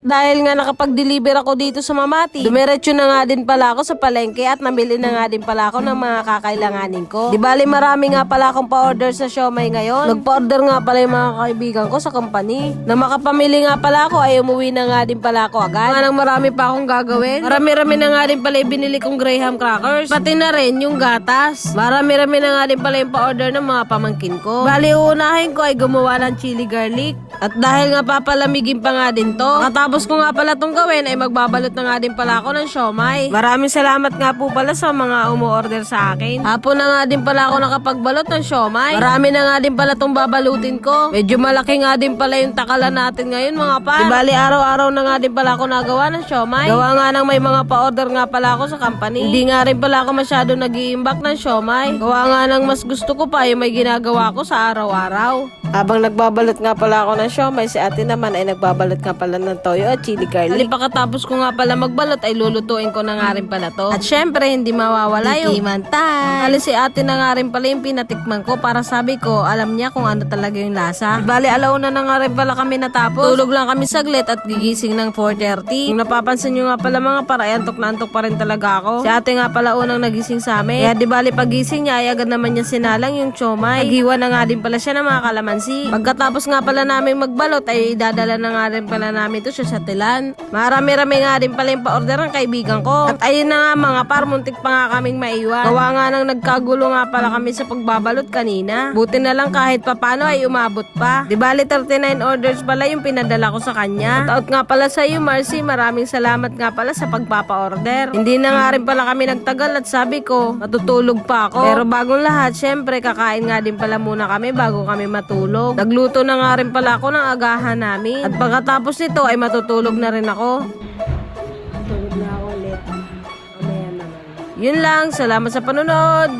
dahil nga nakapag-deliver ako dito sa Mamati, dumiretso na nga din pala ako sa palengke at namili na nga din pala ako ng mga kakailanganin ko. Di bali marami nga pala akong pa-order sa siomay ngayon. Nagpa-order nga pala yung mga kaibigan ko sa company. Na makapamili nga pala ako ay umuwi na nga din pala ako agad. Nga nang marami pa akong gagawin. Marami-rami na nga din pala yung binili kong Graham crackers. Pati na rin yung gatas. Marami-rami na nga din pala yung pa-order ng mga pamangkin ko. Bali uunahin ko ay gumawa ng chili garlic. At dahil nga papalamigin pa nga din to, katapos ko nga pala tong gawin ay magbabalot na nga din pala ako ng siomay. Maraming salamat nga po pala sa mga umu-order sa akin. Hapon na nga din pala ako nakapagbalot ng siomay. Marami na nga din pala tong babalutin ko. Medyo malaki nga din pala yung takalan natin ngayon mga par. Bali araw-araw na nga din pala ako nagawa ng siomay. Gawa nga nang may mga pa-order nga pala ako sa company. Hindi nga rin pala ako masyado nag-iimbak ng siomay. Gawa nga nang mas gusto ko pa yung may ginagawa ko sa araw-araw. Habang nagbabalot nga pala ako ng siomay, si ate naman ay nagbabalot nga pala ng toyo at chili garlic. Pagkatapos ko nga pala magbalot ay lulutuin ko na nga rin pala to. At syempre hindi mawawala yung tikimantan. Si ate na nga rin pala yung pinatikman ko para sabi ko alam niya kung ano talaga yung lasa. Bali alauna na nga rin pala kami natapos. Tulog lang kami saglit at gigising ng 4:30. Kung napapansin nyo nga pala mga para antok na antok pa rin talaga ako. Si ate nga pala unang nagising sa amin. Kaya di bali pagising niya ay agad naman niya sinalang yung siomay. Naghiwa na nga din pala siya ng mga kalamansi. Pagkatapos nga pala namin magbalot ay idadala na nga rin pala namin to sa satilan. Marami-rami nga din pala yung pa-order ng kaibigan ko. At ayun na nga mga par, muntik pa nga kaming maiwan. Gawa nga nang nagkagulo nga pala kami sa pagbabalot kanina. Buti na lang kahit papano ay umabot pa. Di bali 39 orders pala yung pinadala ko sa kanya. At out nga pala sa iyo Marcy, maraming salamat nga pala sa pagpapa-order. Hindi na nga rin pala kami nagtagal at sabi ko, matutulog pa ako. Pero bagong lahat, syempre kakain nga din pala muna kami bago kami matulog. Nagluto na nga rin pala ako ng agahan namin. At pagkatapos nito ay matutulog na rin ako. Tulog na ako ulit. Mamaya naman. Yun lang, salamat sa panonood.